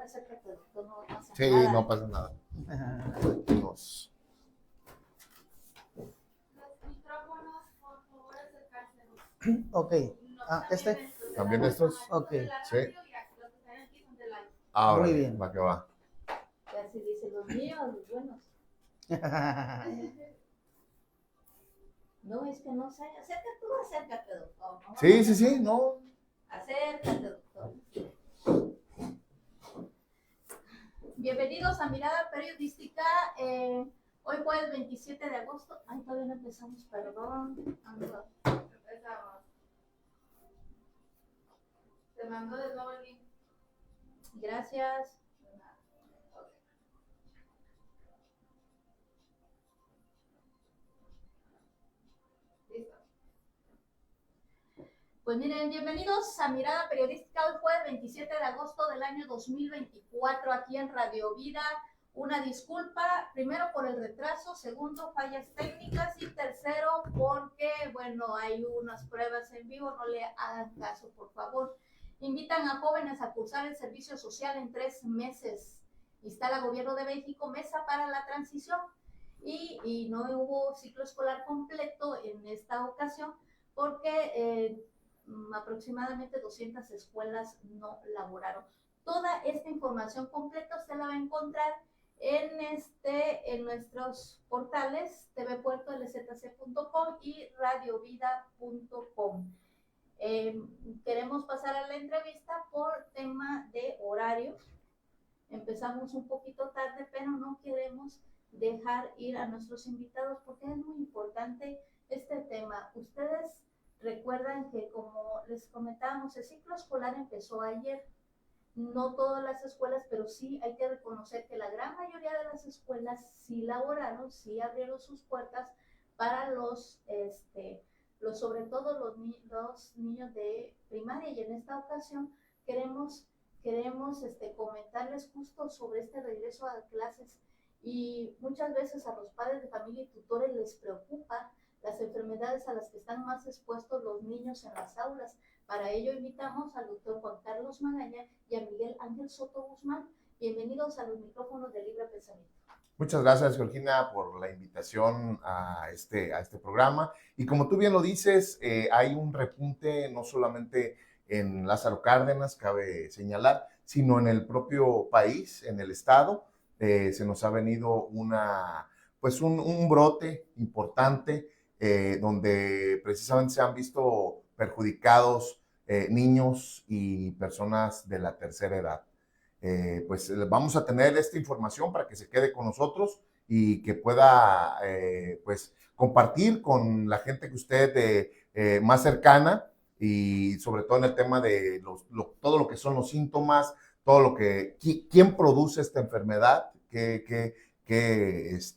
acércate, doctor, no pasa Sí, nada. no pasa nada. Nos- Ok. ¿También estos? Ok. Sí. Ahora, Muy bien. va que va. Ya así dice, los míos, los buenos. No, es que no sé. Acércate, doctor. No, Sí, sí, sí, no. Acércate, doctor. Bienvenidos a Mirada Periodística. Hoy jueves 27 de agosto. Ay, todavía no empezamos, perdón. Empezamos. Te mando de nuevo el link. Gracias. Listo. Pues miren, bienvenidos a Mirada Periodística. Hoy jueves 27 de agosto del año 2024 aquí en Radio Vida. Una disculpa, primero por el retraso, segundo, fallas técnicas y tercero, porque, bueno, hay unas pruebas en vivo, no le hagan caso, por favor. Invitan a jóvenes a cursar el servicio social en 3 meses. Instala Gobierno de México mesa para la transición y no hubo ciclo escolar completo en esta ocasión porque aproximadamente 200 escuelas no laboraron. Toda esta información completa usted la va a encontrar en nuestros portales tvpuertolzc.com y radiovida.com. Queremos pasar a la entrevista por tema de horario. Empezamos un poquito tarde, pero no queremos dejar ir a nuestros invitados porque es muy importante este tema. Ustedes recuerdan que, como les comentábamos, el ciclo escolar empezó ayer. No todas las escuelas, pero sí hay que reconocer que la gran mayoría de las escuelas sí laboraron, sí abrieron sus puertas para sobre todo los niños de primaria. Y en esta ocasión queremos comentarles justo sobre este regreso a clases. Y muchas veces a los padres de familia y tutores les preocupa las enfermedades a las que están más expuestos los niños en las aulas. Para ello invitamos al doctor Juan Carlos Magaña y a Miguel Ángel Soto Guzmán. Bienvenidos a los micrófonos de Libre Pensamiento. Muchas gracias, Georgina, por la invitación a este programa. Y como tú bien lo dices, hay un repunte no solamente en Lázaro Cárdenas, cabe señalar, sino en el propio país, en el estado. Se nos ha venido un brote importante donde precisamente se han visto perjudicados niños y personas de la tercera edad. Pues vamos a tener esta información para que se quede con nosotros y que pueda pues compartir con la gente que usted más cercana y sobre todo en el tema de todo lo que son los síntomas, todo lo que, quién produce esta enfermedad, qué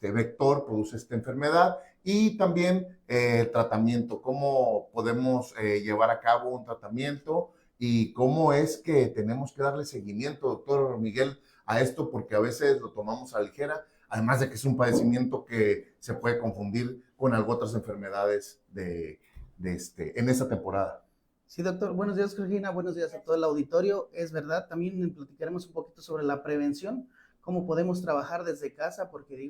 vector produce esta enfermedad y también el tratamiento, cómo podemos llevar a cabo un tratamiento y cómo es que tenemos que darle seguimiento, doctor Miguel, a esto, porque a veces lo tomamos a la ligera, además de que es un padecimiento que se puede confundir con otras enfermedades en esta temporada. Sí, doctor. Buenos días, Georgina. Buenos días a todo el auditorio. Es verdad, también platicaremos un poquito sobre la prevención, cómo podemos trabajar desde casa, porque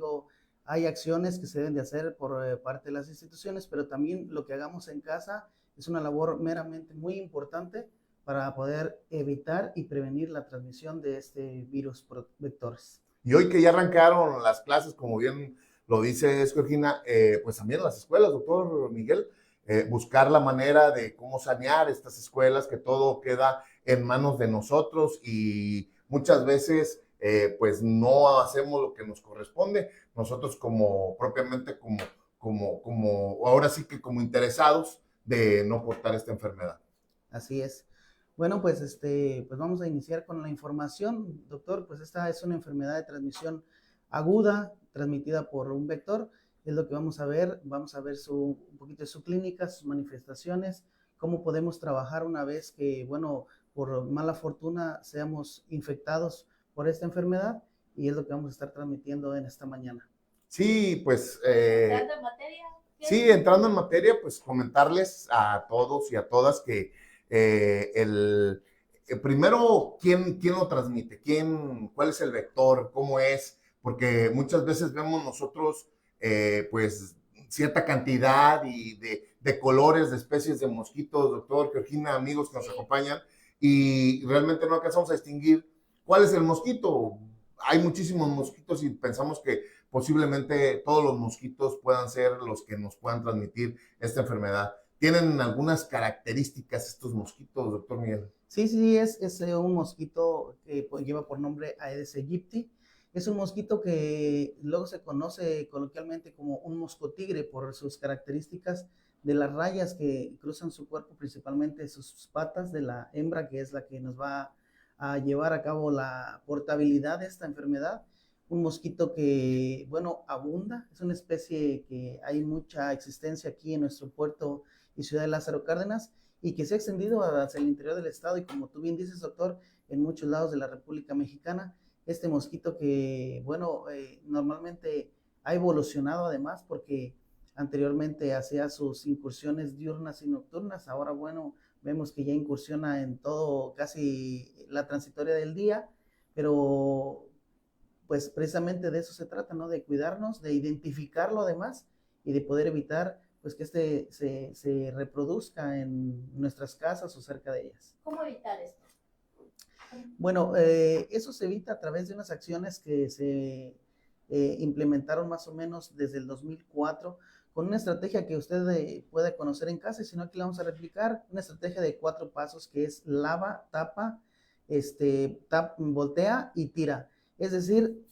hay acciones que se deben de hacer por parte de las instituciones, pero también lo que hagamos en casa es una labor meramente muy importante para poder evitar y prevenir la transmisión de este virus vectores. Y hoy que ya arrancaron las clases, como bien lo dice Georgina, pues también las escuelas, doctor Miguel, buscar la manera de cómo sanear estas escuelas, que todo queda en manos de nosotros y muchas veces pues no hacemos lo que nos corresponde, nosotros propiamente ahora sí que como interesados de no portar esta enfermedad. Así es. Bueno, pues vamos a iniciar con la información, doctor. Pues esta es una enfermedad de transmisión aguda, transmitida por un vector. Es lo que vamos a ver. Vamos a ver un poquito de su clínica, sus manifestaciones, cómo podemos trabajar una vez que, bueno, por mala fortuna seamos infectados por esta enfermedad, y es lo que vamos a estar transmitiendo en esta mañana. Sí, pues... ¿Entrando en materia? Sí, entrando en materia, pues comentarles a todos y a todas que primero, ¿quién lo transmite? ¿Cuál es el vector? ¿Cómo es? Porque muchas veces vemos nosotros, pues, cierta cantidad y de colores, de especies de mosquitos, doctor, Georgina, amigos que nos acompañan, y realmente no alcanzamos a distinguir cuál es el mosquito. Hay muchísimos mosquitos y pensamos que posiblemente todos los mosquitos puedan ser los que nos puedan transmitir esta enfermedad. ¿Tienen algunas características estos mosquitos, doctor Miguel? Sí, es un mosquito que lleva por nombre Aedes aegypti. Es un mosquito que luego se conoce coloquialmente como un moscotigre por sus características de las rayas que cruzan su cuerpo, principalmente sus patas de la hembra, que es la que nos va a llevar a cabo la portabilidad de esta enfermedad. Un mosquito que, bueno, abunda, es una especie que hay mucha existencia aquí en nuestro puerto y ciudad de Lázaro Cárdenas, y que se ha extendido hacia el interior del estado y, como tú bien dices, doctor, en muchos lados de la República Mexicana. Este mosquito que, bueno, normalmente ha evolucionado además porque anteriormente hacía sus incursiones diurnas y nocturnas. Ahora, bueno, vemos que ya incursiona en todo, casi la transitoria del día, pero pues precisamente de eso se trata, ¿no? De cuidarnos, de identificarlo además y de poder evitar pues que se reproduzca en nuestras casas o cerca de ellas. ¿Cómo evitar esto? Bueno, eso se evita a través de unas acciones que se implementaron más o menos desde el 2004 con una estrategia que usted puede conocer en casa, y si no aquí la vamos a replicar, una estrategia de 4 pasos que es lava, tapa, voltea y tira. Es decir,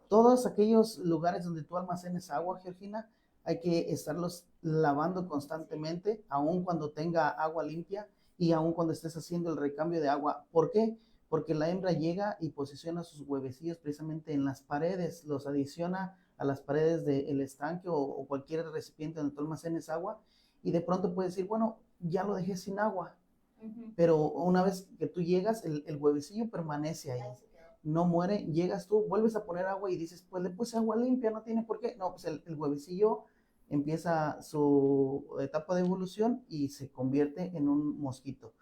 todos aquellos lugares donde tú almacenes agua, Georgina, hay que estarlos lavando constantemente, aun cuando tenga agua limpia y aun cuando estés haciendo el recambio de agua. ¿Por qué? Porque la hembra llega y posiciona sus huevecillos precisamente en las paredes, los adiciona a las paredes del estanque o cualquier recipiente donde tú almacenes agua, y de pronto puedes decir, bueno, ya lo dejé sin agua, pero una vez que tú llegas, el huevecillo permanece ahí, no muere. Llegas tú, vuelves a poner agua y dices, pues le puse agua limpia, no tiene por qué. No, pues el huevecillo empieza su etapa de evolución y se convierte en un mosquito.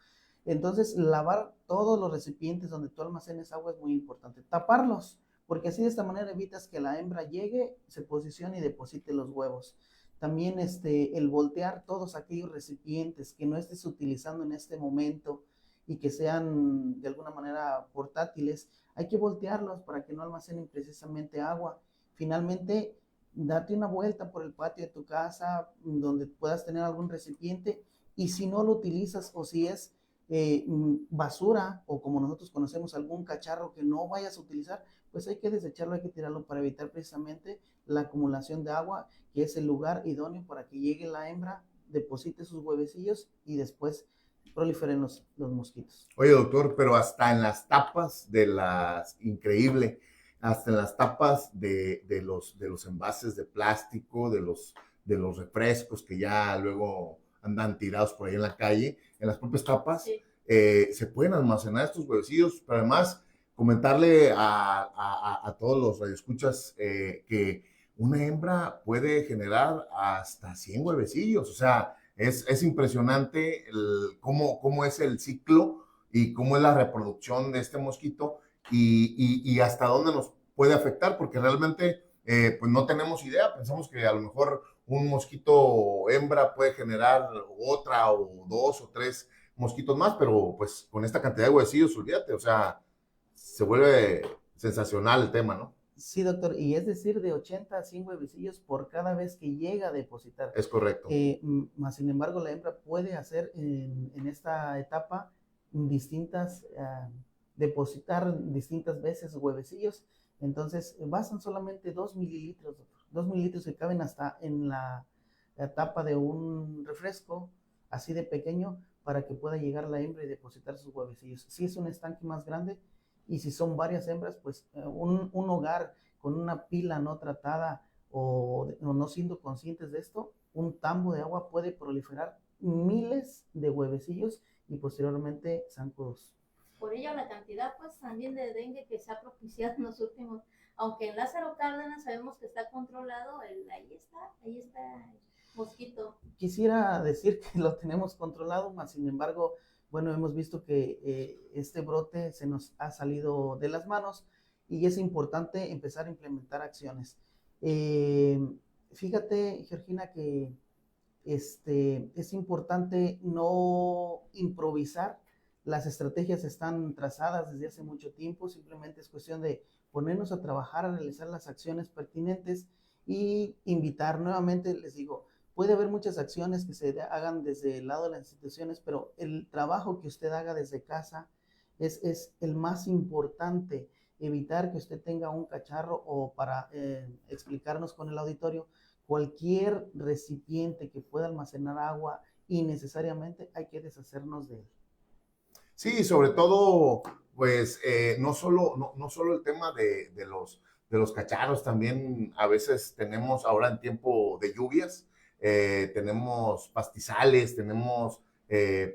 Entonces, lavar todos los recipientes donde tú almacenes agua es muy importante. Taparlos, porque así de esta manera evitas que la hembra llegue, se posicione y deposite los huevos. También el voltear todos aquellos recipientes que no estés utilizando en este momento y que sean de alguna manera portátiles, hay que voltearlos para que no almacenen precisamente agua. Finalmente, date una vuelta por el patio de tu casa donde puedas tener algún recipiente, y si no lo utilizas o si es basura o como nosotros conocemos algún cacharro que no vayas a utilizar, pues hay que desecharlo, hay que tirarlo para evitar precisamente la acumulación de agua, que es el lugar idóneo para que llegue la hembra, deposite sus huevecillos y después proliferen los mosquitos. Oye, doctor, pero hasta en las tapas increíble, hasta en las tapas de los envases de plástico, de los refrescos que ya luego andan tirados por ahí en la calle, en las propias tapas, Sí. Se pueden almacenar estos huevecillos, pero además comentarle a todos los radioescuchas que una hembra puede generar hasta 100 huevecillos. O sea, es impresionante cómo es el ciclo y cómo es la reproducción de este mosquito y hasta dónde nos puede afectar, porque realmente pues no tenemos idea. Pensamos que a lo mejor un mosquito hembra puede generar otra o 2 o 3 mosquitos más, pero pues con esta cantidad de huevecillos, olvídate, o sea, se vuelve sensacional el tema, ¿no? Sí, doctor, y es decir, de 80 a 100 huevecillos por cada vez que llega a depositar. Es correcto. Más sin embargo, la hembra puede hacer en esta etapa depositar distintas veces huevecillos. Entonces, bastan solamente 2 mililitros, doctor. 2 mililitros que caben hasta en la tapa de un refresco, así de pequeño, para que pueda llegar la hembra y depositar sus huevecillos. Si es un estanque más grande, y si son varias hembras, pues un hogar con una pila no tratada o no siendo conscientes de esto, un tambo de agua puede proliferar miles de huevecillos y posteriormente zancudos. Por ello la cantidad pues también de dengue que se ha propiciado en los últimos, aunque en Lázaro Cárdenas sabemos que está controlado, ahí está el mosquito. Quisiera decir que lo tenemos controlado, mas sin embargo, bueno, hemos visto que este brote se nos ha salido de las manos y es importante empezar a implementar acciones. Eh, Fíjate, Georgina, que es importante no improvisar. Las estrategias están trazadas desde hace mucho tiempo, simplemente es cuestión de ponernos a trabajar, a realizar las acciones pertinentes y invitar nuevamente, les digo, puede haber muchas acciones que se hagan desde el lado de las instituciones, pero el trabajo que usted haga desde casa es el más importante. Evitar que usted tenga un cacharro o para explicarnos con el auditorio, cualquier recipiente que pueda almacenar agua innecesariamente hay que deshacernos de él. Sí, sobre todo, pues no solo el tema de los cacharros, también a veces tenemos ahora en tiempo de lluvias, tenemos pastizales, tenemos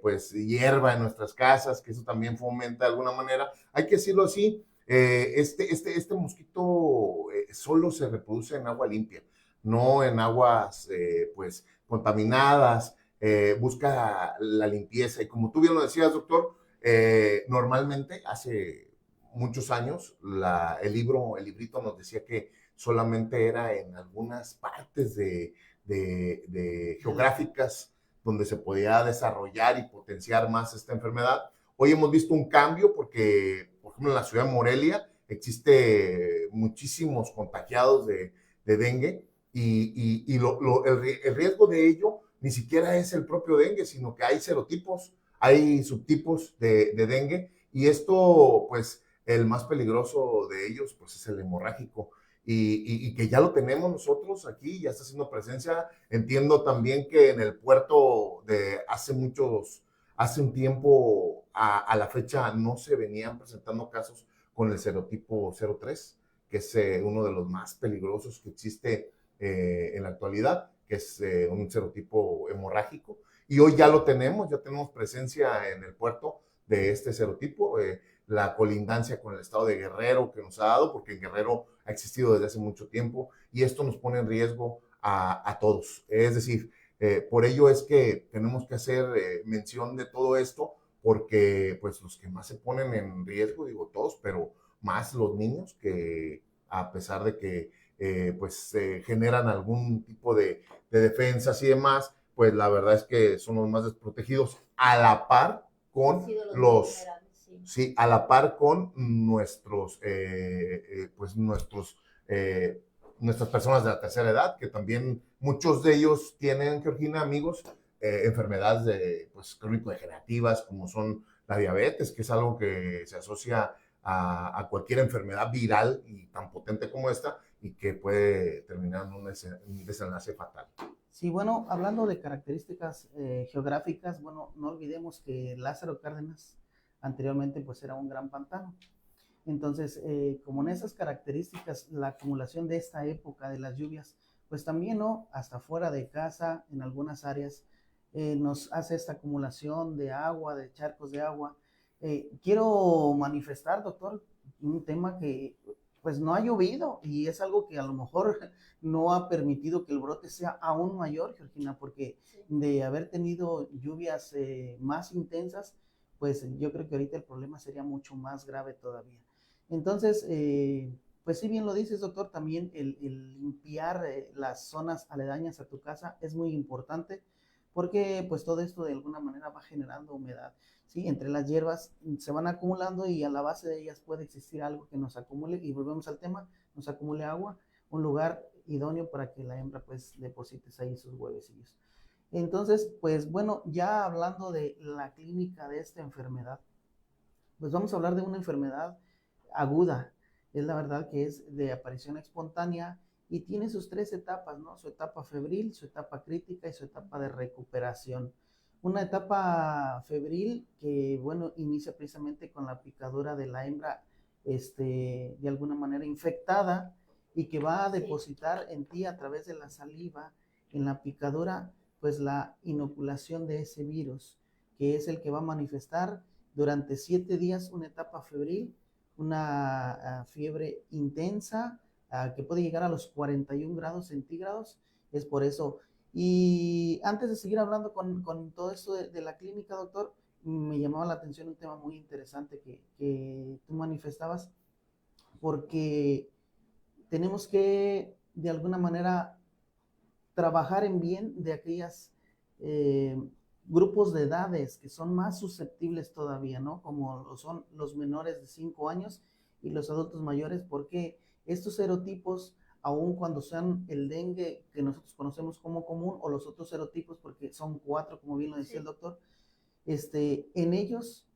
pues hierba en nuestras casas, que eso también fomenta de alguna manera. Hay que decirlo así, este mosquito solo se reproduce en agua limpia, no en aguas pues contaminadas, busca la limpieza y como tú bien lo decías, doctor, normalmente, hace muchos años, el librito nos decía que solamente era en algunas partes de geográficas donde se podía desarrollar y potenciar más esta enfermedad. Hoy hemos visto un cambio porque, por ejemplo, en la ciudad de Morelia existe muchísimos contagiados de dengue el riesgo de ello ni siquiera es el propio dengue, sino que hay serotipos, hay subtipos de dengue y esto, pues, el más peligroso de ellos, pues, es el hemorrágico y que ya lo tenemos nosotros aquí, ya está haciendo presencia. Entiendo también que en el puerto de hace un tiempo a la fecha no se venían presentando casos con el serotipo 03, que es uno de los más peligrosos que existe en la actualidad, que es un serotipo hemorrágico. Y hoy ya tenemos presencia en el puerto de este serotipo, la colindancia con el estado de Guerrero que nos ha dado, porque en Guerrero ha existido desde hace mucho tiempo y esto nos pone en riesgo a todos. Es decir, por ello es que tenemos que hacer mención de todo esto, porque pues los que más se ponen en riesgo, digo todos, pero más los niños que a pesar de que pues generan algún tipo de defensas y demás, pues la verdad es que son los más desprotegidos a la par con los, sí, a la par con pues nuestras personas de la tercera edad, que también muchos de ellos tienen, Georgina, amigos, enfermedades pues, crónico-degenerativas, como son la diabetes, que es algo que se asocia a cualquier enfermedad viral y tan potente como esta, y que puede terminar en un desenlace fatal. Sí, bueno, hablando de características geográficas, bueno, no olvidemos que Lázaro Cárdenas anteriormente pues era un gran pantano. Entonces, como en esas características, la acumulación de esta época de las lluvias, pues también, ¿no? Hasta fuera de casa, en algunas áreas, nos hace esta acumulación de agua, de charcos de agua. Quiero manifestar, doctor, un tema que pues no ha llovido y es algo que a lo mejor no ha permitido que el brote sea aún mayor, Georgina, porque de haber tenido lluvias más intensas, pues yo creo que ahorita el problema sería mucho más grave todavía. Entonces, pues si bien lo dices, doctor, también el limpiar las zonas aledañas a tu casa es muy importante porque pues todo esto de alguna manera va generando humedad. ¿Sí? Entre las hierbas se van acumulando y a la base de ellas puede existir algo que nos acumule, y volvemos al tema, nos acumule agua, un lugar idóneo para que la hembra pues deposites ahí sus huevecillos. Entonces, pues bueno, ya hablando de la clínica de esta enfermedad, pues vamos a hablar de una enfermedad aguda. Es la verdad que es de aparición espontánea y tiene sus tres etapas, ¿no? Su etapa febril, su etapa crítica y su etapa de recuperación. Una etapa febril que, bueno, inicia precisamente con la picadura de la hembra, de alguna manera infectada, y que va a depositar en ti a través de la saliva, en la picadura, pues la inoculación de ese virus, que es el que va a manifestar durante 7 días una etapa febril, una fiebre intensa, que puede llegar a los 41 grados centígrados. Es por eso. Y antes de seguir hablando con todo esto de la clínica, doctor, me llamaba la atención un tema muy interesante que tú manifestabas, porque tenemos que, de alguna manera, trabajar en bien de aquellas eh, grupos de edades que son más susceptibles todavía, ¿no? Como lo son los menores de 5 años y los adultos mayores, porque estos serotipos, aun cuando sean el dengue que nosotros conocemos como común, o los otros serotipos, porque son 4, como bien lo decía el doctor, en ellos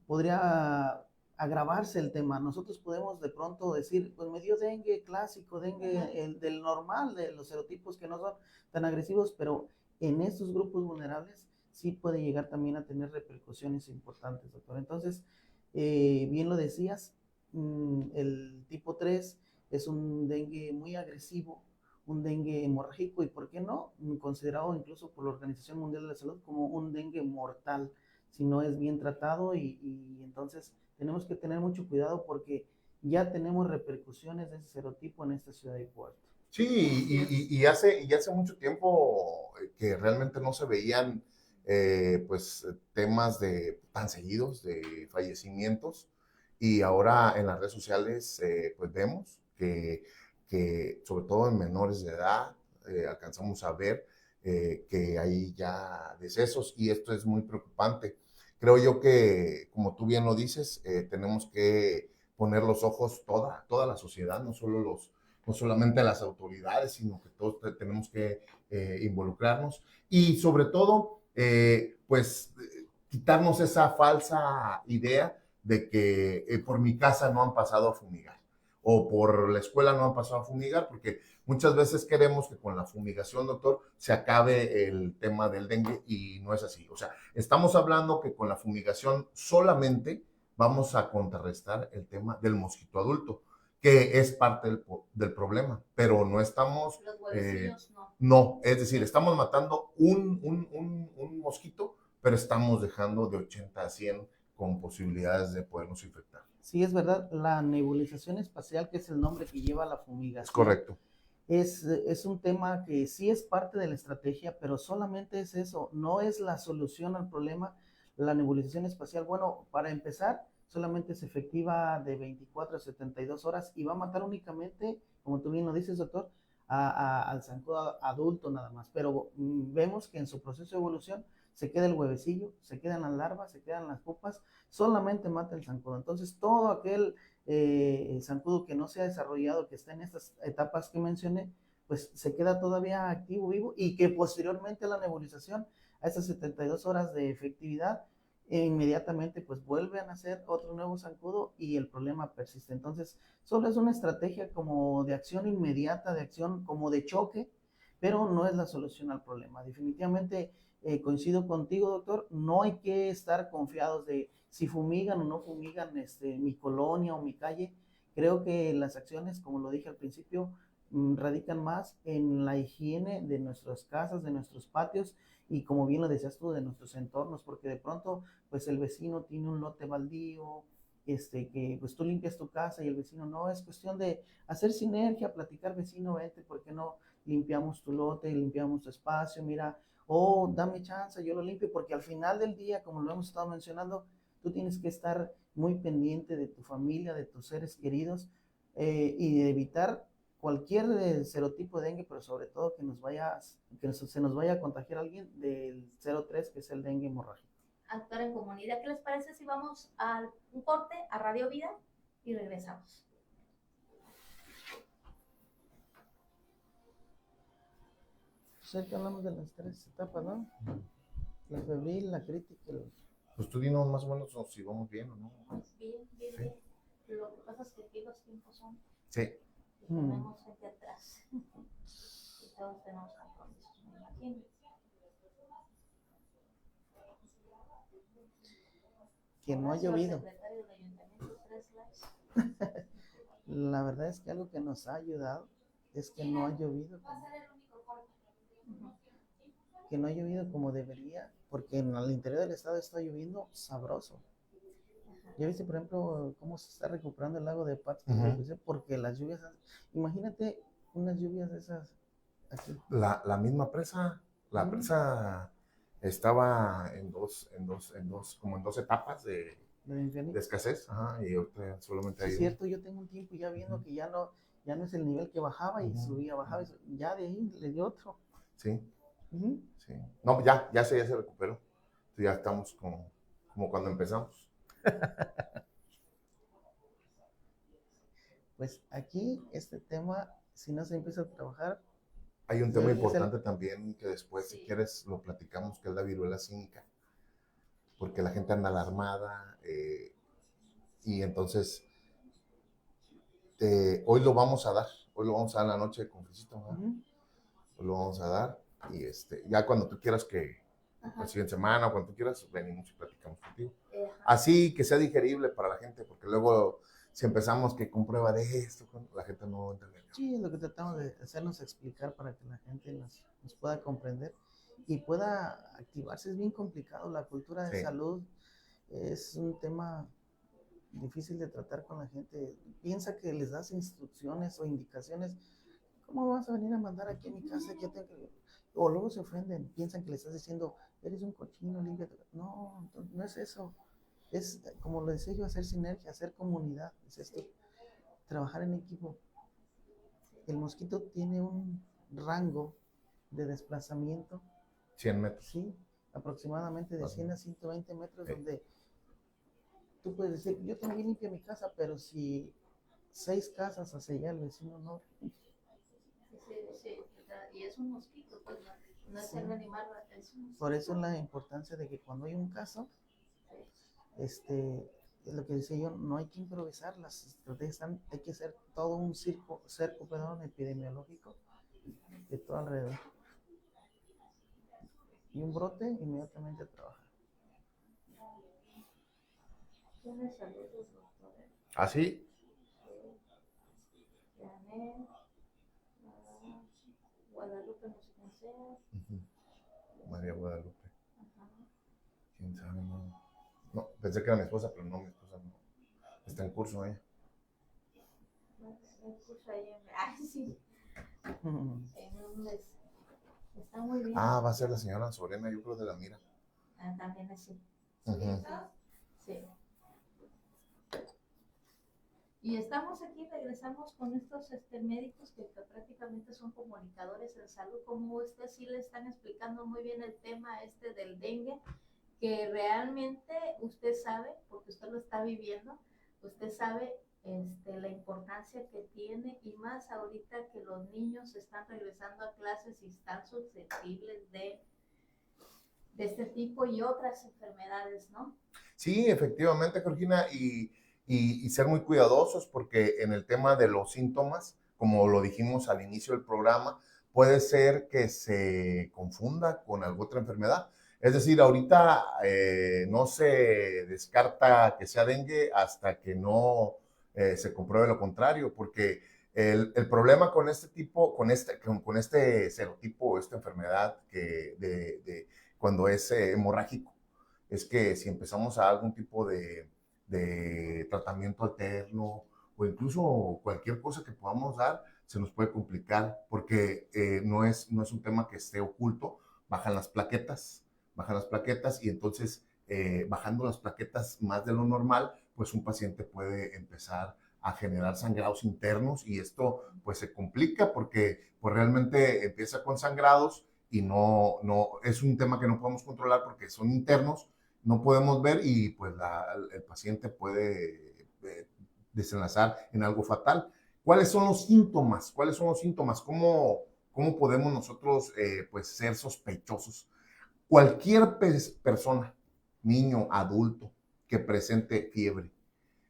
podría agravarse el tema. Nosotros podemos de pronto decir, pues me dio dengue clásico, dengue el, del normal, de los serotipos que no son tan agresivos, pero en estos grupos vulnerables sí puede llegar también a tener repercusiones importantes, doctor. Entonces, bien lo decías, el tipo 3 es un dengue muy agresivo, un dengue hemorrágico y, ¿por qué no?, considerado incluso por la Organización Mundial de la Salud como un dengue mortal si no es bien tratado y entonces tenemos que tener mucho cuidado porque ya tenemos repercusiones de ese serotipo en esta ciudad de Puerto. Sí, y hace mucho tiempo que realmente no se veían pues temas tan seguidos de fallecimientos, y ahora en las redes sociales pues vemos que sobre todo en menores de edad alcanzamos a ver que hay ya decesos, y esto es muy preocupante. Creo yo que, como tú bien lo dices, tenemos que poner los ojos toda la sociedad, no solamente las autoridades, sino que todos tenemos que involucrarnos, y sobre todo, pues, quitarnos esa falsa idea de que por mi casa no han pasado a fumigar, o por la escuela no han pasado a fumigar, porque muchas veces queremos que con la fumigación, doctor, se acabe el tema del dengue, y no es así. O sea, estamos hablando que con la fumigación solamente vamos a contrarrestar el tema del mosquito adulto, que es parte del problema, pero no estamos... Los huevecillos no. No, es decir, estamos matando un mosquito, pero estamos dejando de 80 a 100 con posibilidades de podernos infectar. Sí, es verdad, la nebulización espacial, que es el nombre que lleva la fumigación. Es correcto. Es un tema que sí es parte de la estrategia, pero solamente es eso, no es la solución al problema. La nebulización espacial, bueno, para empezar, solamente es efectiva de 24 a 72 horas y va a matar únicamente, como tú bien lo dices, doctor, al zancudo adulto nada más. Pero vemos que en su proceso de evolución se queda el huevecillo, se quedan las larvas, se quedan las pupas, solamente mata el zancudo. Entonces, todo aquel zancudo que no se ha desarrollado, que está en estas etapas que mencioné, pues se queda todavía activo, vivo, y que posteriormente a la nebulización, a esas 72 horas de efectividad, inmediatamente pues vuelve a nacer otro nuevo zancudo y el problema persiste. Entonces, solo es una estrategia como de acción inmediata, de acción como de choque, pero no es la solución al problema. Definitivamente coincido contigo, doctor, no hay que estar confiados de si fumigan o no fumigan mi colonia o mi calle. Creo que las acciones, como lo dije al principio, radican más en la higiene de nuestras casas, de nuestros patios y, como bien lo decías tú, de nuestros entornos, porque de pronto pues el vecino tiene un lote baldío, que pues tú limpias tu casa y el vecino no. Es cuestión de hacer sinergia, platicar, vecino, vente, ¿por qué no limpiamos tu lote, limpiamos tu espacio? Mira, dame chance, yo lo limpio, porque al final del día, como lo hemos estado mencionando, tú tienes que estar muy pendiente de tu familia, de tus seres queridos, y de evitar cualquier serotipo de dengue, pero sobre todo que se nos vaya a contagiar a alguien del 03, que es el dengue hemorrágico. Actuar en comunidad. ¿Qué les parece si vamos a un corte a Radio Vida y regresamos? Pues que hablamos de las 3 etapas, ¿no? La febril, la crítica. Pues tú dinos más o menos si vamos bien o no. Pues bien, bien, sí. Bien. Lo que pasa es que aquí los tiempos son... Sí. Y tenemos gente atrás. Y todos tenemos compromisos, me imagino. Que no ha llovido. La verdad es que algo que nos ha ayudado es que no ha llovido. Que no ha llovido como debería, porque en el interior del estado está lloviendo sabroso. ¿Ya viste, por ejemplo, cómo se está recuperando el lago de Patos? Porque las lluvias, imagínate unas lluvias de esas aquí. La misma presa, presa Estaba como en dos etapas ¿Lo de Infinity? de escasez, ajá, y ahorita solamente Sí, hay es uno. cierto, yo tengo un tiempo ya viendo que ya no es el nivel que bajaba y subía, bajaba, y ya de ahí le dio otro. Sí, Ujú. sí. No, ya se recuperó. Entonces ya estamos como cuando empezamos. Pues aquí este tema, si no se empieza a trabajar, Hay un y tema hay que hacer, importante también que después, si quieres, lo platicamos, que es la viruela cínica, porque la gente anda alarmada y entonces hoy lo vamos a dar en la noche con Felicito, ¿verdad? Hoy lo vamos a dar y ya cuando tú quieras que la siguiente semana o cuando tú quieras, venimos y platicamos contigo. Así que sea digerible para la gente, porque luego si empezamos que comprueba de esto, la gente no entiende. sí, es lo que tratamos de hacernos explicar para que la gente nos pueda comprender y pueda activarse. Es bien complicado, la cultura de Sí. salud es un tema difícil de tratar con la gente. Piensa que les das instrucciones o indicaciones. ¿Cómo vas a venir a mandar aquí a mi casa? Que yo tengo que... O luego se ofenden, piensan que le estás diciendo, eres un cochino, límpiate. No, no es eso. Es, como lo decía yo, hacer sinergia, hacer comunidad. Es esto, trabajar en equipo. El mosquito tiene un rango de desplazamiento, 100 metros. sí, aproximadamente de 100 a 120 metros, Sí. donde tú puedes decir, yo tengo bien limpia mi casa, pero si 6 casas hacia allá el vecino no. Sí, y es un mosquito, pues no es el animal, es un mosquito. Por eso es la importancia de que cuando hay un caso, es lo que decía yo, no hay que improvisar, las estrategias hay que hacer todo un cerco epidemiológico de todo alrededor. Y un brote, inmediatamente a trabajar. Tiene saludos, doctor. ¿Ah, sí? Janet, Guadalupe, no sé quién sea. María Guadalupe. ¿Quién sabe? No, pensé que era mi esposa, pero no, mi esposa no. Está en curso ella. Ay, sí. Está muy bien. Ah, va a ser la señora Sorena, yo creo de la Mira. También así. Sí. Y estamos aquí, regresamos con estos médicos que prácticamente son comunicadores de salud, como sí le están explicando muy bien el tema del dengue, que realmente usted sabe, porque usted lo está viviendo, usted sabe la importancia que tiene, y más ahorita que los niños están regresando a clases y están susceptibles de este tipo y otras enfermedades, ¿no? Sí, efectivamente, Georgina, y ser muy cuidadosos porque en el tema de los síntomas, como lo dijimos al inicio del programa, puede ser que se confunda con alguna otra enfermedad. Es decir, ahorita no se descarta que sea dengue hasta que no se compruebe lo contrario, porque el problema con este tipo, con este serotipo, esta enfermedad cuando es hemorrágico, es que si empezamos a algún tipo de tratamiento alterno o incluso cualquier cosa que podamos dar, se nos puede complicar porque no es un tema que esté oculto, bajan las plaquetas y entonces bajando las plaquetas más de lo normal, pues un paciente puede empezar a generar sangrados internos y esto pues se complica porque pues realmente empieza con sangrados y no es un tema que no podemos controlar porque son internos, no podemos ver y pues el paciente puede desenlazar en algo fatal. ¿Cuáles son los síntomas? ¿Cómo podemos nosotros pues ser sospechosos? Cualquier persona, niño, adulto, que presente fiebre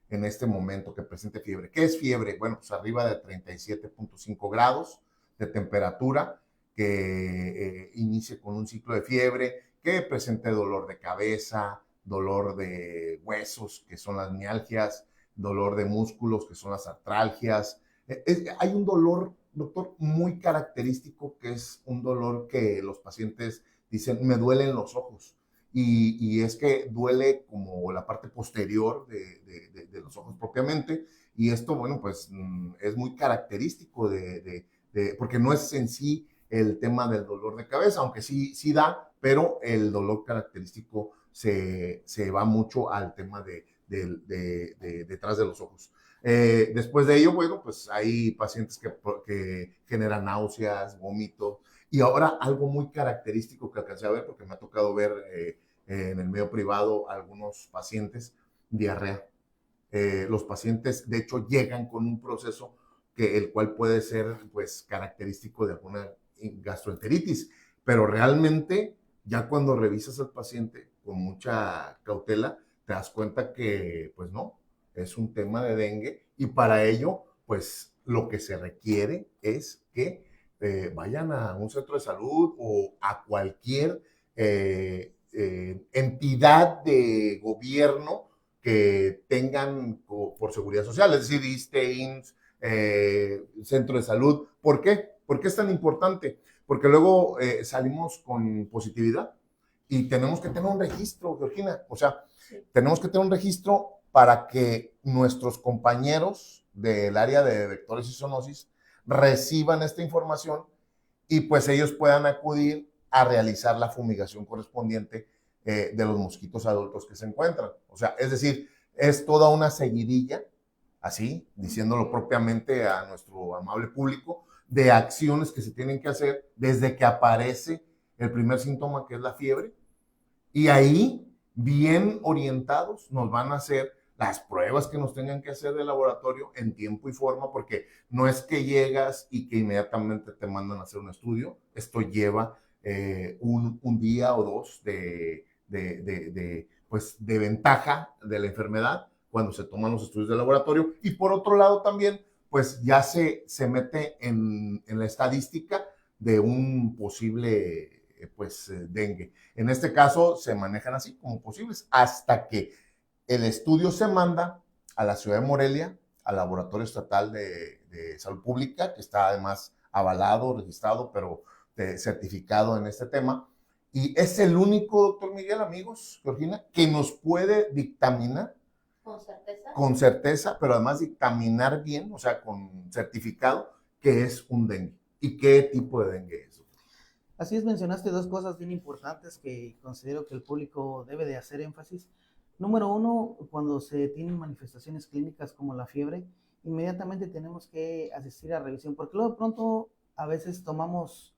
en este momento, que presente fiebre. ¿Qué es fiebre? Bueno, pues arriba de 37.5 grados de temperatura, que inicie con un ciclo de fiebre, que presente dolor de cabeza, dolor de huesos, que son las mialgias, dolor de músculos, que son las artralgias. Hay un dolor, doctor, muy característico, que es un dolor que los pacientes dicen, me duelen los ojos. Y es que duele como la parte posterior de los ojos propiamente. Y esto, bueno, pues es muy característico porque no es en sí el tema del dolor de cabeza, aunque sí da, pero el dolor característico se va mucho al tema detrás de los ojos. Después de ello, bueno, pues hay pacientes que generan náuseas, vómitos, y ahora algo muy característico que alcancé a ver, porque me ha tocado ver en el medio privado algunos pacientes, diarrea. Los pacientes, de hecho, llegan con un proceso el cual puede ser, pues, característico de alguna gastroenteritis, pero realmente, ya cuando revisas al paciente con mucha cautela, te das cuenta que, pues, no, es un tema de dengue, y para ello, pues, lo que se requiere es que vayan a un centro de salud o a cualquier entidad de gobierno que tengan por seguridad social, es decir, ISSSTE, IMSS, centro de salud. ¿Por qué? ¿Por qué es tan importante? Porque luego salimos con positividad y tenemos que tener un registro, Georgina. O sea, tenemos que tener un registro para que nuestros compañeros del área de vectores y zoonosis reciban esta información y pues ellos puedan acudir a realizar la fumigación correspondiente de los mosquitos adultos que se encuentran. O sea, es decir, es toda una seguidilla, así, diciéndolo propiamente a nuestro amable público, de acciones que se tienen que hacer desde que aparece el primer síntoma, que es la fiebre, y ahí, bien orientados, nos van a hacer las pruebas que nos tengan que hacer de laboratorio en tiempo y forma, porque no es que llegas y que inmediatamente te mandan a hacer un estudio. Esto lleva un día o dos pues, de ventaja de la enfermedad cuando se toman los estudios de laboratorio. Y por otro lado también, pues ya se mete en la estadística de un posible dengue. En este caso se manejan así como posibles hasta que el estudio se manda a la ciudad de Morelia, al Laboratorio Estatal de Salud Pública, que está además avalado, registrado, pero certificado en este tema. Y es el único, doctor Miguel, amigos, Georgina, que nos puede dictaminar con certeza, pero además dictaminar bien, o sea, con certificado, que es un dengue y qué tipo de dengue es. Así es, mencionaste dos cosas bien importantes que considero que el público debe de hacer énfasis. Número uno, cuando se tienen manifestaciones clínicas como la fiebre, inmediatamente tenemos que asistir a revisión, porque luego de pronto a veces tomamos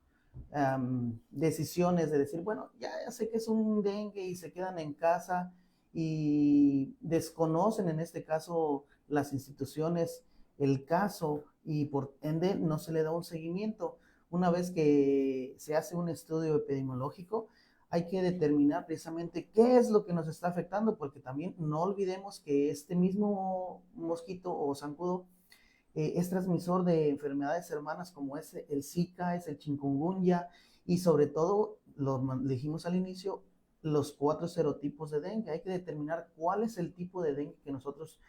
decisiones de decir, bueno, ya sé que es un dengue, y se quedan en casa y desconocen en este caso las instituciones el caso, y por ende no se le da un seguimiento. Una vez que se hace un estudio epidemiológico, hay que determinar precisamente qué es lo que nos está afectando, porque también no olvidemos que este mismo mosquito o zancudo es transmisor de enfermedades hermanas como es el Zika, es el chikungunya, y sobre todo, lo dijimos al inicio, los 4 serotipos de dengue. Hay que determinar cuál es el tipo de dengue que nosotros,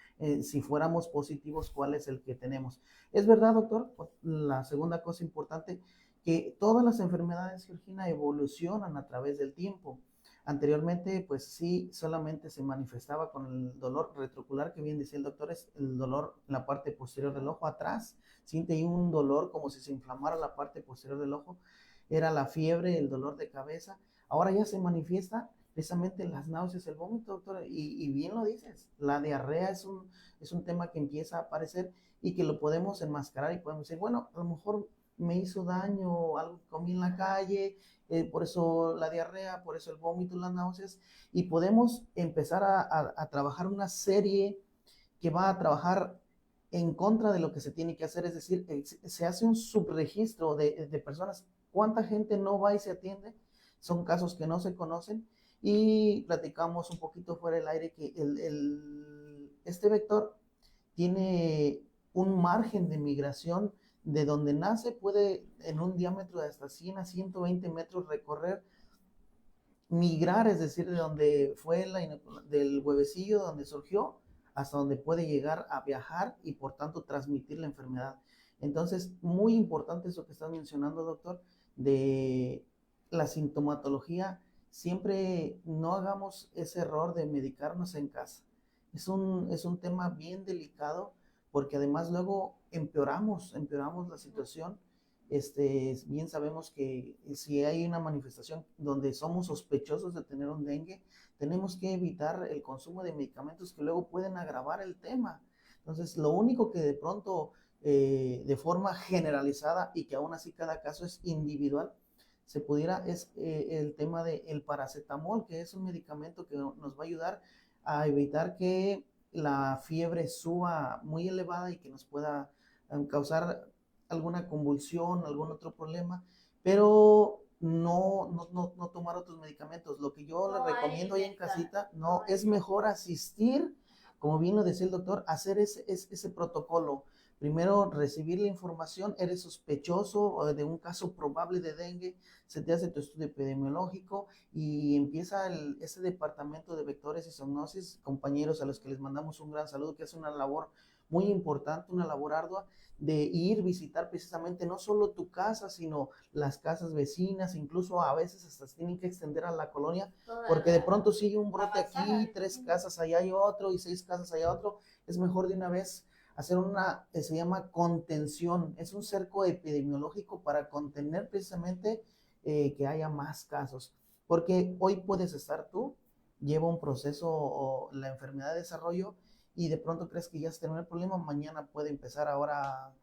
si fuéramos positivos, cuál es el que tenemos. Es verdad, doctor, la segunda cosa importante, que todas las enfermedades, Georgina, evolucionan a través del tiempo. Anteriormente, pues sí, solamente se manifestaba con el dolor retrocular, que bien decía el doctor, es el dolor en la parte posterior del ojo atrás. Siente un dolor como si se inflamara la parte posterior del ojo. Era la fiebre, el dolor de cabeza. Ahora ya se manifiesta precisamente las náuseas, el vómito, doctor, y bien lo dices, la diarrea es un tema que empieza a aparecer y que lo podemos enmascarar y podemos decir, bueno, a lo mejor me hizo daño, algo que comí en la calle, por eso la diarrea, por eso el vómito, las náuseas, y podemos empezar a trabajar una serie que va a trabajar en contra de lo que se tiene que hacer, es decir, se hace un subregistro de personas, cuánta gente no va y se atiende, son casos que no se conocen, y platicamos un poquito fuera del aire que este vector tiene un margen de migración de donde nace, puede en un diámetro de hasta 100 a 120 metros recorrer, migrar, es decir, de donde fue del huevecillo donde surgió hasta donde puede llegar a viajar y por tanto transmitir la enfermedad. Entonces, muy importante eso que estás mencionando, doctor, de la sintomatología. Siempre no hagamos ese error de medicarnos en casa. Es un tema bien delicado, porque además luego empeoramos la situación Bien sabemos que si hay una manifestación donde somos sospechosos de tener un dengue, tenemos que evitar el consumo de medicamentos que luego pueden agravar el tema. Entonces, lo único que de pronto, de forma generalizada y que aún así cada caso es individual, se pudiera, es el tema del paracetamol, que es un medicamento que nos va a ayudar a evitar que la fiebre suba muy elevada y que nos pueda causar alguna convulsión, algún otro problema, pero no tomar otros medicamentos. Lo que yo le recomiendo ahí en casita, no, es mejor asistir, como bien lo decía el doctor, hacer ese protocolo. Primero recibir la información, eres sospechoso de un caso probable de dengue, se te hace tu estudio epidemiológico y empieza ese departamento de vectores y zoonosis, compañeros a los que les mandamos un gran saludo, que hace una labor muy importante, una labor ardua, de ir visitar precisamente no solo tu casa, sino las casas vecinas, incluso a veces hasta se tienen que extender a la colonia, porque de pronto sigue un brote aquí, 3 casas allá hay otro y 6 casas allá otro, es mejor de una vez hacer se llama contención, es un cerco epidemiológico para contener precisamente que haya más casos, porque hoy puedes estar tú, lleva un proceso o la enfermedad de desarrollo y de pronto crees que ya se terminó el problema, mañana puede empezar ahora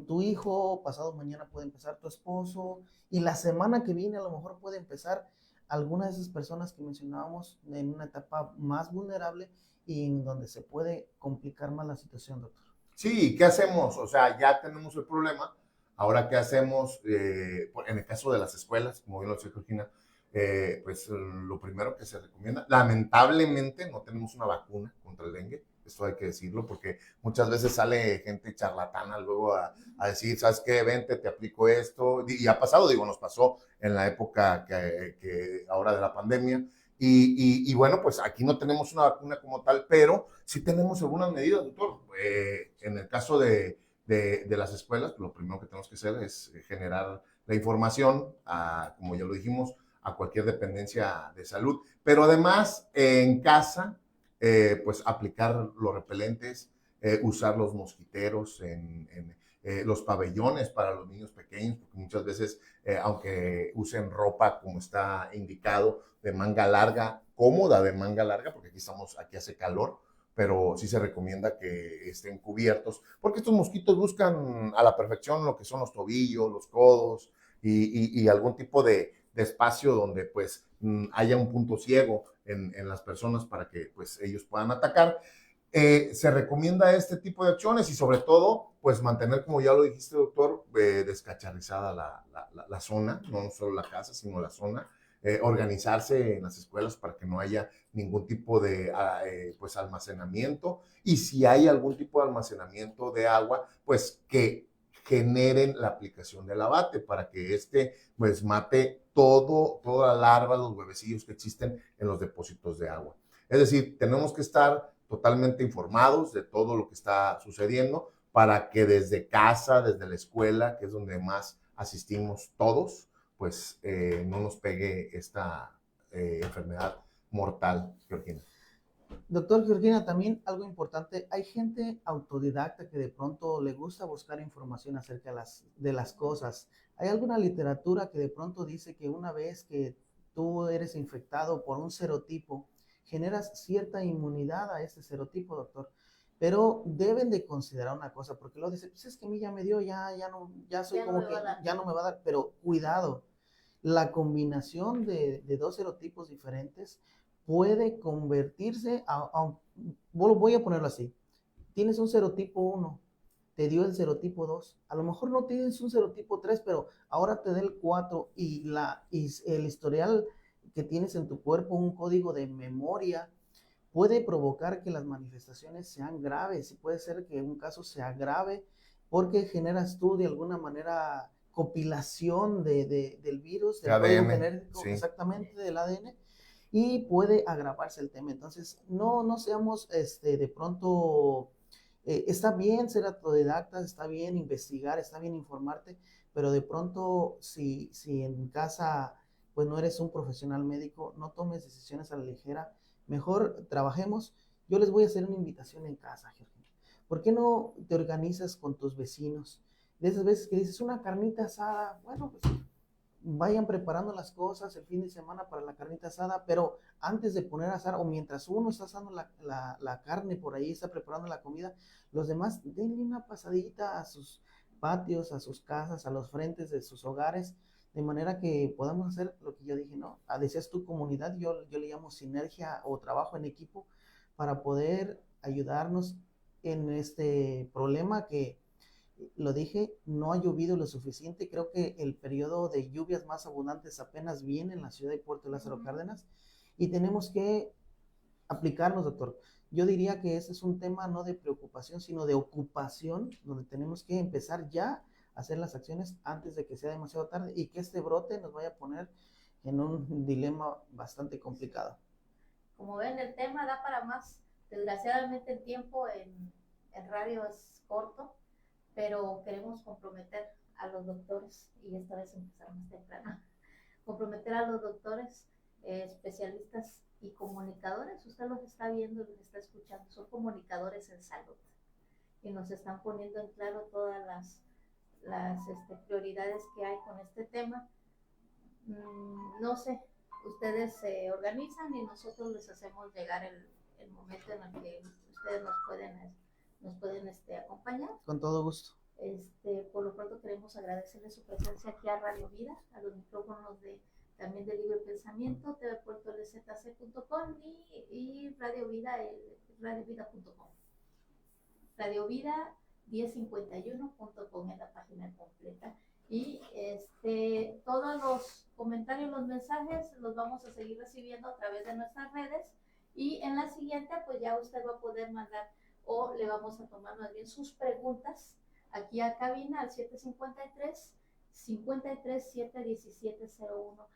tu hijo, pasado mañana puede empezar tu esposo, y la semana que viene a lo mejor puede empezar alguna de esas personas que mencionábamos en una etapa más vulnerable y en donde se puede complicar más la situación, doctor. Sí, ¿qué hacemos? O sea, ya tenemos el problema. Ahora, ¿qué hacemos? En el caso de las escuelas, como bien lo decía Georgina, pues lo primero que se recomienda, lamentablemente no tenemos una vacuna contra el dengue, esto hay que decirlo, porque muchas veces sale gente charlatana luego a decir, ¿sabes qué? Vente, te aplico esto, y ha pasado, digo, nos pasó en la época que ahora de la pandemia, y bueno, pues aquí no tenemos una vacuna como tal, pero sí tenemos algunas medidas, doctor. En el caso de las escuelas, lo primero que tenemos que hacer es generar la información, como ya lo dijimos, a cualquier dependencia de salud. Pero además, en casa, pues aplicar los repelentes, usar los mosquiteros los pabellones para los niños pequeños, porque muchas veces, aunque usen ropa como está indicado, de manga larga, cómoda de manga larga, porque aquí hace calor, pero sí se recomienda que estén cubiertos, porque estos mosquitos buscan a la perfección lo que son los tobillos, los codos y algún tipo de espacio donde pues haya un punto ciego en las personas para que pues ellos puedan atacar. Se recomienda este tipo de acciones y sobre todo, pues mantener, como ya lo dijiste, doctor, descacharrizada la zona, no solo la casa, sino la zona, organizarse en las escuelas para que no haya ningún tipo de pues almacenamiento y si hay algún tipo de almacenamiento de agua, pues que generen la aplicación del abate para que pues mate toda la larva, los huevecillos que existen en los depósitos de agua. Es decir, tenemos que estar totalmente informados de todo lo que está sucediendo para que desde casa, desde la escuela, que es donde más asistimos todos, pues no nos pegue esta enfermedad mortal, Georgina. Doctor Georgina, también algo importante, hay gente autodidacta que de pronto le gusta buscar información acerca de las cosas. ¿Hay alguna literatura que de pronto dice que una vez que tú eres infectado por un serotipo, generas cierta inmunidad a ese serotipo, doctor? Pero deben de considerar una cosa, porque luego dice, pues es que a mí ya me dio, ya soy como que ya no me va a dar, pero cuidado, la combinación de dos serotipos diferentes puede convertirse voy a ponerlo así, tienes un serotipo 1, te dio el serotipo 2, a lo mejor no tienes un serotipo 3, pero ahora te da el 4 y el historial que tienes en tu cuerpo, un código de memoria, puede provocar que las manifestaciones sean graves y puede ser que un caso sea grave porque generas tú de alguna manera compilación del virus, del código genético, sí, exactamente del ADN, y puede agravarse el tema. Entonces, no seamos de pronto, está bien ser autodidacta, está bien investigar, está bien informarte, pero de pronto si en casa pues no eres un profesional médico, no tomes decisiones a la ligera, mejor trabajemos. Yo les voy a hacer una invitación en casa, Georgina. ¿Por qué no te organizas con tus vecinos? de esas veces que dices una carnita asada, bueno, pues vayan preparando las cosas el fin de semana para la carnita asada, pero antes de poner a asar o mientras uno está asando la carne por ahí, está preparando la comida, los demás denle una pasadita a sus patios, a sus casas, a los frentes de sus hogares, de manera que podamos hacer lo que yo dije, ¿no? Decías tu comunidad, yo le llamo sinergia o trabajo en equipo para poder ayudarnos en este problema que lo dije, no ha llovido lo suficiente. Creo que el periodo de lluvias más abundantes apenas viene en la ciudad de Puerto Lázaro Cárdenas y tenemos que aplicarnos, doctor. Yo diría que ese es un tema no de preocupación, sino de ocupación, donde tenemos que empezar ya a hacer las acciones antes de que sea demasiado tarde y que este brote nos vaya a poner en un dilema bastante complicado. Como ven, el tema da para más. Desgraciadamente el tiempo en radio es corto, pero queremos comprometer a los doctores, y esta vez empezar más temprano, comprometer a los doctores, especialistas y comunicadores. Usted los está viendo, los está escuchando, son comunicadores en salud y nos están poniendo en claro todas las prioridades que hay con este tema. No sé, ustedes se organizan y nosotros les hacemos llegar el momento en el que ustedes nos pueden acompañar. Con todo gusto. Por lo pronto queremos agradecerle su presencia aquí a Radio Vida, a los micrófonos también de Libre Pensamiento, tvpuertolzc.com y Radio Vida, radiovida.com. Radio Vida 1051.com es la página completa. Y todos los comentarios, los mensajes los vamos a seguir recibiendo a través de nuestras redes, y en la siguiente pues ya usted va a poder mandar, o le vamos a tomar más bien sus preguntas aquí a cabina al 753-53-71701.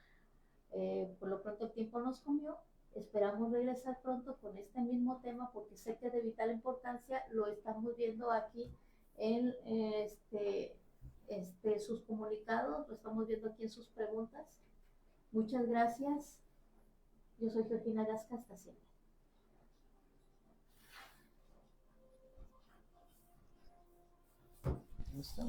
Por lo pronto el tiempo nos comió. Esperamos regresar pronto con este mismo tema, porque sé que es de vital importancia. Lo estamos viendo aquí en sus comunicados, lo estamos viendo aquí en sus preguntas. Muchas gracias. Yo soy Georgina Gasca, hasta siempre. ¿Listo?